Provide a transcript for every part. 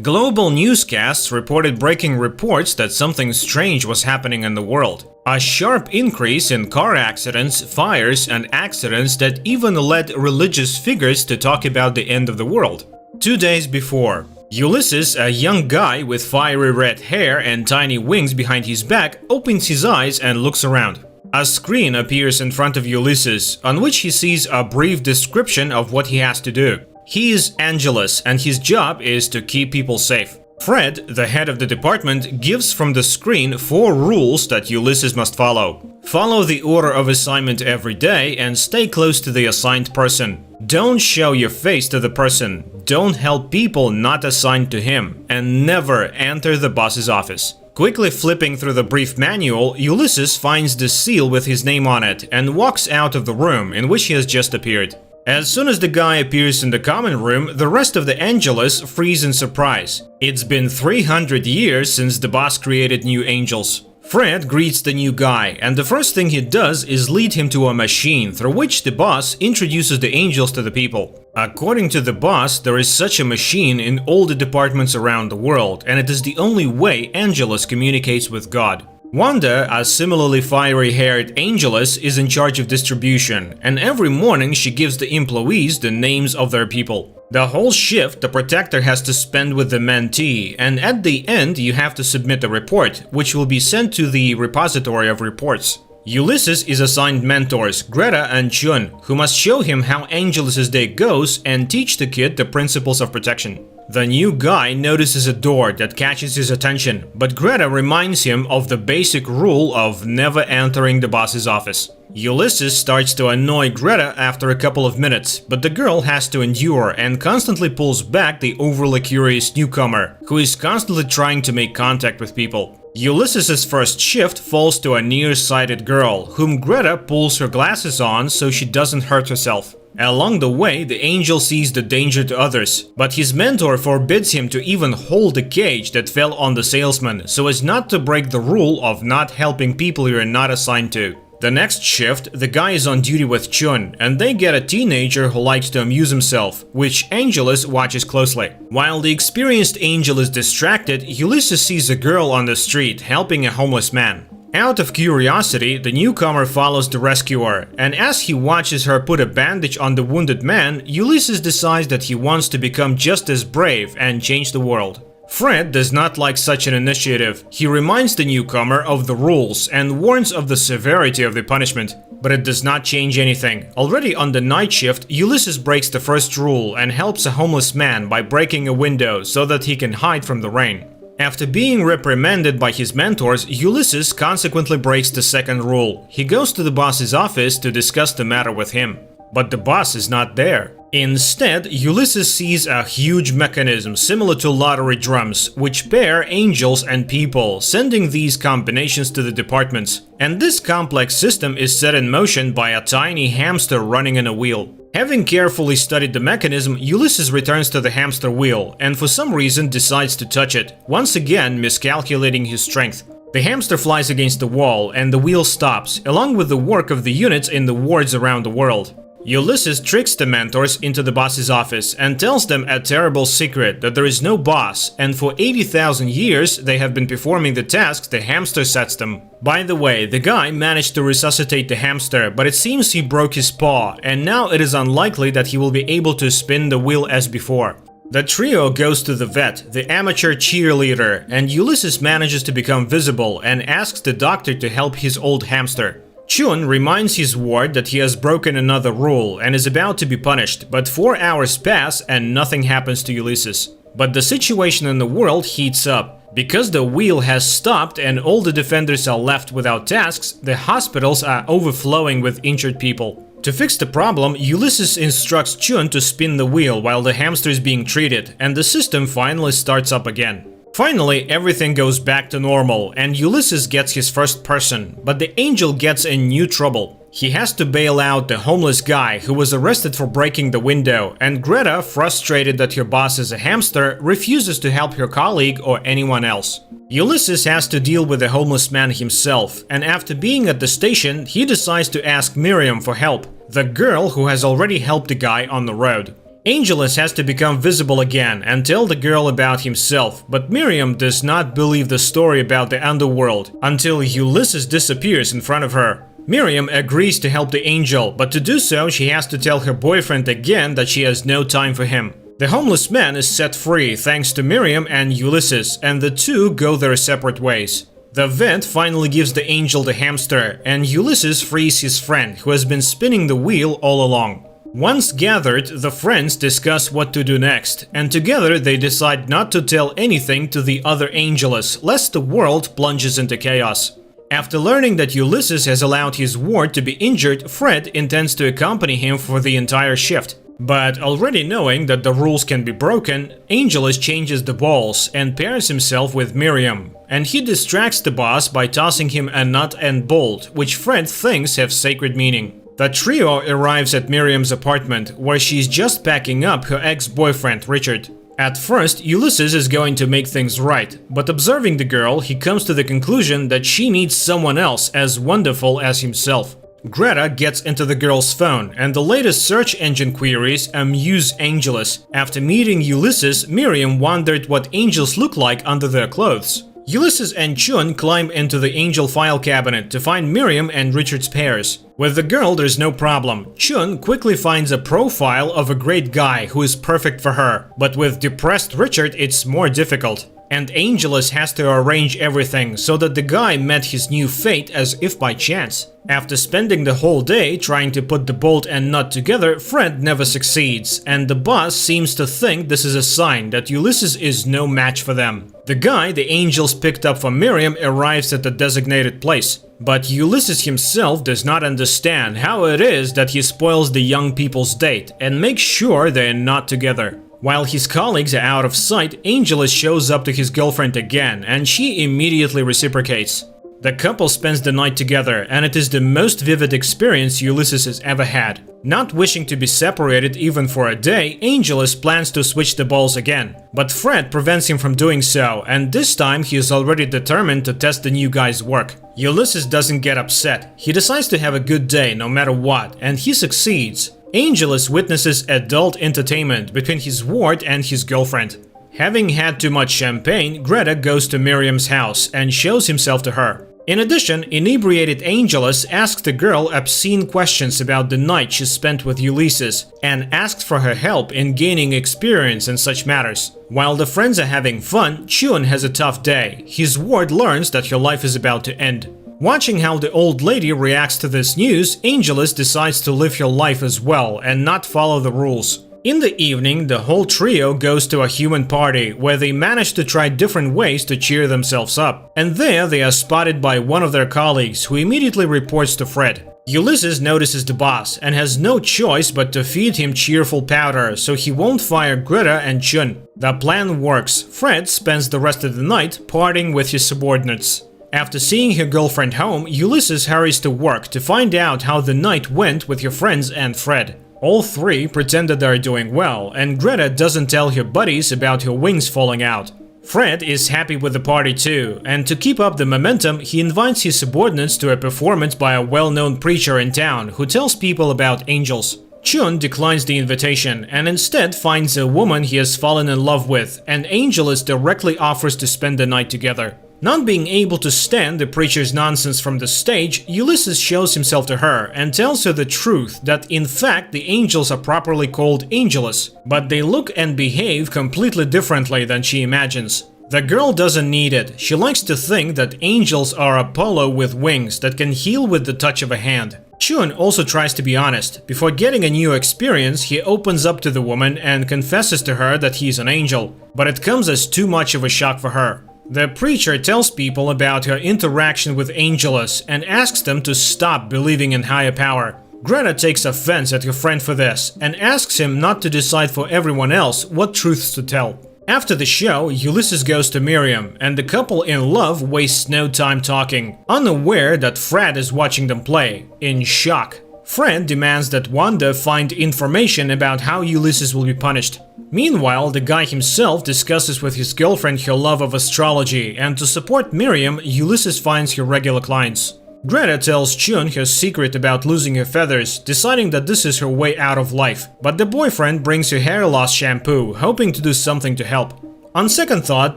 Global newscasts reported breaking reports that something strange was happening in the world. A sharp increase in car accidents, fires, and accidents that even led religious figures to talk about the end of the world. 2 days before, Ulysses, a young guy with fiery red hair and tiny wings behind his back, opens his eyes and looks around. A screen appears in front of Ulysses, on which he sees a brief description of what he has to do. He is Angelus, and his job is to keep people safe. Fred, the head of the department, gives from the screen 4 rules that Ulysses must follow. Follow the order of assignment every day and stay close to the assigned person. Don't show your face to the person. Don't help people not assigned to him. And never enter the boss's office. Quickly flipping through the brief manual, Ulysses finds the seal with his name on it and walks out of the room in which he has just appeared. As soon as the guy appears in the common room, the rest of the Angelus freeze in surprise. It's been 300 years since the boss created new angels. Fred greets the new guy, and the first thing he does is lead him to a machine through which the boss introduces the angels to the people. According to the boss, there is such a machine in all the departments around the world, and it is the only way Angelus communicates with God. Wanda, a similarly fiery-haired Angelus, is in charge of distribution, and every morning she gives the employees the names of their people. The whole shift the Protector has to spend with the mentee, and at the end you have to submit a report, which will be sent to the repository of reports. Ulysses is assigned mentors, Greta and Chun, who must show him how Angelus's day goes and teach the kid the principles of protection. The new guy notices a door that catches his attention, but Greta reminds him of the basic rule of never entering the boss's office. Ulysses starts to annoy Greta after a couple of minutes, but the girl has to endure and constantly pulls back the overly curious newcomer, who is constantly trying to make contact with people. Ulysses' first shift falls to a nearsighted girl, whom Greta pulls her glasses on so she doesn't hurt herself. Along the way, the angel sees the danger to others, but his mentor forbids him to even hold the cage that fell on the salesman so as not to break the rule of not helping people you are not assigned to. The next shift, the guy is on duty with Chun, and they get a teenager who likes to amuse himself, which Angelus watches closely. While the experienced angel is distracted, Ulysses sees a girl on the street helping a homeless man. Out of curiosity, the newcomer follows the rescuer, and as he watches her put a bandage on the wounded man, Ulysses decides that he wants to become just as brave and change the world. Fred does not like such an initiative. He reminds the newcomer of the rules and warns of the severity of the punishment. But it does not change anything. Already on the night shift, Ulysses breaks the first rule and helps a homeless man by breaking a window so that he can hide from the rain. After being reprimanded by his mentors, Ulysses consequently breaks the second rule. He goes to the boss's office to discuss the matter with him. But the boss is not there. Instead, Ulysses sees a huge mechanism similar to lottery drums, which pair angels and people, sending these combinations to the departments. And this complex system is set in motion by a tiny hamster running in a wheel. Having carefully studied the mechanism, Ulysses returns to the hamster wheel and for some reason decides to touch it, once again miscalculating his strength. The hamster flies against the wall and the wheel stops, along with the work of the units in the wards around the world. Ulysses tricks the mentors into the boss's office and tells them a terrible secret that there is no boss, and for 80,000 years they have been performing the tasks the hamster sets them. By the way, the guy managed to resuscitate the hamster, but it seems he broke his paw, and now it is unlikely that he will be able to spin the wheel as before. The trio goes to the vet, the amateur cheerleader, and Ulysses manages to become visible and asks the doctor to help his old hamster. Chun reminds his ward that he has broken another rule and is about to be punished, but 4 hours pass and nothing happens to Ulysses. But the situation in the world heats up. Because the wheel has stopped and all the defenders are left without tasks, the hospitals are overflowing with injured people. To fix the problem, Ulysses instructs Chun to spin the wheel while the hamster is being treated, and the system finally starts up again. Finally, everything goes back to normal, and Ulysses gets his first person, but the angel gets in new trouble. He has to bail out the homeless guy who was arrested for breaking the window, and Greta, frustrated that her boss is a hamster, refuses to help her colleague or anyone else. Ulysses has to deal with the homeless man himself, and after being at the station, he decides to ask Miriam for help, the girl who has already helped the guy on the road. Angelus has to become visible again and tell the girl about himself, but Miriam does not believe the story about the underworld until Ulysses disappears in front of her. Miriam agrees to help the angel, but to do so she has to tell her boyfriend again that she has no time for him. The homeless man is set free thanks to Miriam and Ulysses, and the two go their separate ways. The vet finally gives the angel the hamster, and Ulysses frees his friend, who has been spinning the wheel all along. Once gathered, the friends discuss what to do next, and together they decide not to tell anything to the other angelus, lest the world plunges into chaos. After learning that Ulysses has allowed his ward to be injured, Fred intends to accompany him for the entire shift. But already knowing that the rules can be broken, Angelus changes the balls and pairs himself with Miriam, and he distracts the boss by tossing him a nut and bolt, which Fred thinks have sacred meaning. The trio arrives at Miriam's apartment, where she's just packing up her ex-boyfriend Richard. At first, Ulysses is going to make things right, but observing the girl, he comes to the conclusion that she needs someone else as wonderful as himself. Greta gets into the girl's phone, and the latest search engine queries amuse Angelus. After meeting Ulysses, Miriam wondered what angels look like under their clothes. Ulysses and Chun climb into the angel file cabinet to find Miriam and Richard's pairs. With the girl, there's no problem. Chun quickly finds a profile of a great guy who is perfect for her, but with depressed Richard, it's more difficult. And Angelus has to arrange everything so that the guy met his new fate as if by chance. After spending the whole day trying to put the bolt and nut together, Fred never succeeds, and the boss seems to think this is a sign that Ulysses is no match for them. The guy the angels picked up for Miriam arrives at the designated place, but Ulysses himself does not understand how it is that he spoils the young people's date and makes sure they are not together. While his colleagues are out of sight, Angelus shows up to his girlfriend again, and she immediately reciprocates. The couple spends the night together, and it is the most vivid experience Ulysses has ever had. Not wishing to be separated even for a day, Angelus plans to switch the balls again. But Fred prevents him from doing so, and this time he is already determined to test the new guy's work. Ulysses doesn't get upset. He decides to have a good day no matter what, and he succeeds. Angelus witnesses adult entertainment between his ward and his girlfriend. Having had too much champagne, Greta goes to Miriam's house and shows himself to her. In addition, inebriated Angelus asks the girl obscene questions about the night she spent with Ulysses and asks for her help in gaining experience in such matters. While the friends are having fun, Chun has a tough day. His ward learns that her life is about to end. Watching how the old lady reacts to this news, Angelus decides to live her life as well and not follow the rules. In the evening, the whole trio goes to a human party where they manage to try different ways to cheer themselves up. And there they are spotted by one of their colleagues, who immediately reports to Fred. Ulysses notices the boss and has no choice but to feed him cheerful powder so he won't fire Greta and Chun. The plan works. Fred spends the rest of the night partying with his subordinates. After seeing her girlfriend home, Ulysses hurries to work to find out how the night went with her friends and Fred. All three pretend that they are doing well, and Greta doesn't tell her buddies about her wings falling out. Fred is happy with the party too, and to keep up the momentum, he invites his subordinates to a performance by a well-known preacher in town who tells people about angels. Chun declines the invitation and instead finds a woman he has fallen in love with, and Angelus directly offers to spend the night together. Not being able to stand the preacher's nonsense from the stage, Ulysses shows himself to her and tells her the truth that in fact the angels are properly called angelus, but they look and behave completely differently than she imagines. The girl doesn't need it. She likes to think that angels are Apollo with wings that can heal with the touch of a hand. Chun also tries to be honest. Before getting a new experience, he opens up to the woman and confesses to her that he's an angel, but it comes as too much of a shock for her. The preacher tells people about her interaction with Angelus and asks them to stop believing in higher power. Greta takes offense at her friend for this and asks him not to decide for everyone else what truths to tell. After the show, Ulysses goes to Miriam, and the couple in love wastes no time talking, unaware that Fred is watching them play, in shock. Fred demands that Wanda find information about how Ulysses will be punished. Meanwhile, the guy himself discusses with his girlfriend her love of astrology, and to support Miriam, Ulysses finds her regular clients. Greta tells Chun her secret about losing her feathers, deciding that this is her way out of life, but the boyfriend brings her hair loss shampoo, hoping to do something to help. On second thought,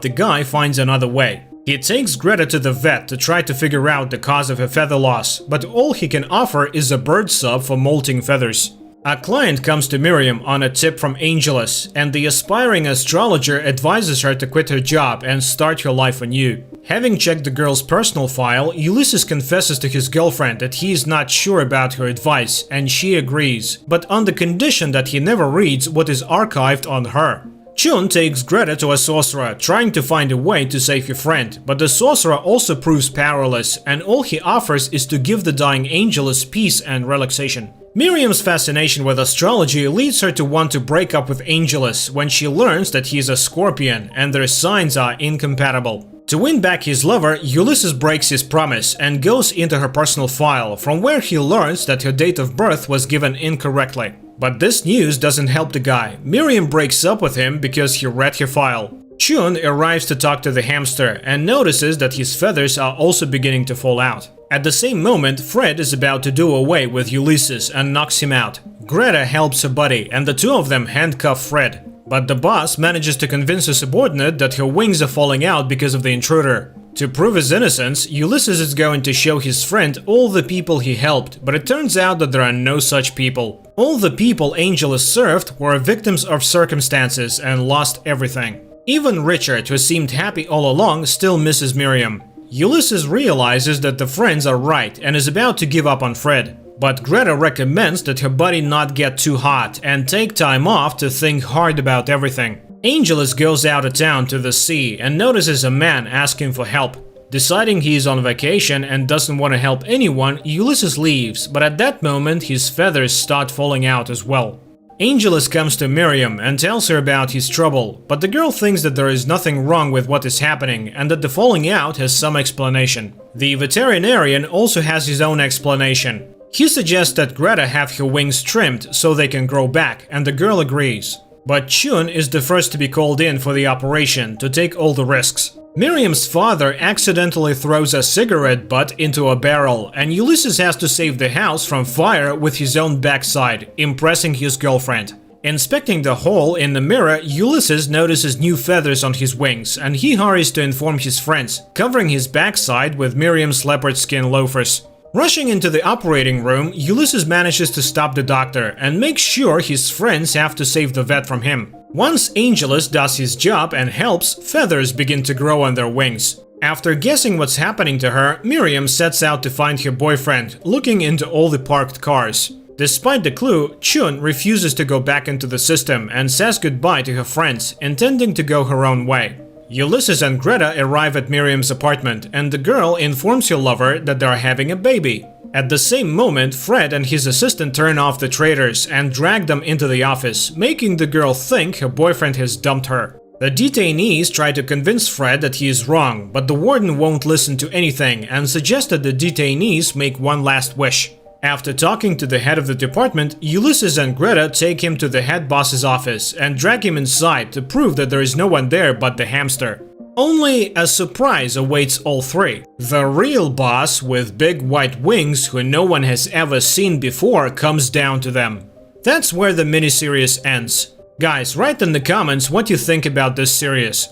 the guy finds another way. He takes Greta to the vet to try to figure out the cause of her feather loss, but all he can offer is a bird sub for molting feathers. A client comes to Miriam on a tip from Angelus, and the aspiring astrologer advises her to quit her job and start her life anew. Having checked the girl's personal file, Ulysses confesses to his girlfriend that he is not sure about her advice, and she agrees, but on the condition that he never reads what is archived on her. Chun takes Greta to a sorcerer, trying to find a way to save her friend, but the sorcerer also proves powerless, and all he offers is to give the dying Angelus peace and relaxation. Miriam's fascination with astrology leads her to want to break up with Angelus when she learns that he is a Scorpion and their signs are incompatible. To win back his lover, Ulysses breaks his promise and goes into her personal file, from where he learns that her date of birth was given incorrectly. But this news doesn't help the guy. Miriam breaks up with him because he read her file. Chun arrives to talk to the hamster and notices that his feathers are also beginning to fall out. At the same moment, Fred is about to do away with Ulysses and knocks him out. Greta helps her buddy, and the two of them handcuff Fred. But the boss manages to convince a subordinate that her wings are falling out because of the intruder. To prove his innocence, Ulysses is going to show his friend all the people he helped, but it turns out that there are no such people. All the people Angelus served were victims of circumstances and lost everything. Even Richard, who seemed happy all along, still misses Miriam. Ulysses realizes that the friends are right and is about to give up on Fred. But Greta recommends that her buddy not get too hot and take time off to think hard about everything. Angelus goes out of town to the sea and notices a man asking for help. Deciding he is on vacation and doesn't want to help anyone, Ulysses leaves, but at that moment his feathers start falling out as well. Angelus comes to Miriam and tells her about his trouble, but the girl thinks that there is nothing wrong with what is happening and that the falling out has some explanation. The veterinarian also has his own explanation. He suggests that Greta have her wings trimmed so they can grow back, and the girl agrees. But Chun is the first to be called in for the operation to take all the risks. Miriam's father accidentally throws a cigarette butt into a barrel, and Ulysses has to save the house from fire with his own backside, impressing his girlfriend. Inspecting the hole in the mirror, Ulysses notices new feathers on his wings, and he hurries to inform his friends, covering his backside with Miriam's leopard skin loafers. Rushing into the operating room, Ulysses manages to stop the doctor and makes sure his friends have to save the vet from him. Once Angelus does his job and helps, feathers begin to grow on their wings. After guessing what's happening to her, Miriam sets out to find her boyfriend, looking into all the parked cars. Despite the clue, Chun refuses to go back into the system and says goodbye to her friends, intending to go her own way. Ulysses and Greta arrive at Miriam's apartment, and the girl informs her lover that they are having a baby. At the same moment, Fred and his assistant turn off the traitors and drag them into the office, making the girl think her boyfriend has dumped her. The detainees try to convince Fred that he is wrong, but the warden won't listen to anything and suggests that the detainees make one last wish. After talking to the head of the department, Ulysses and Greta take him to the head boss's office and drag him inside to prove that there is no one there but the hamster. Only a surprise awaits all three. The real boss with big white wings who no one has ever seen before comes down to them. That's where the miniseries ends. Guys, write in the comments what you think about this series.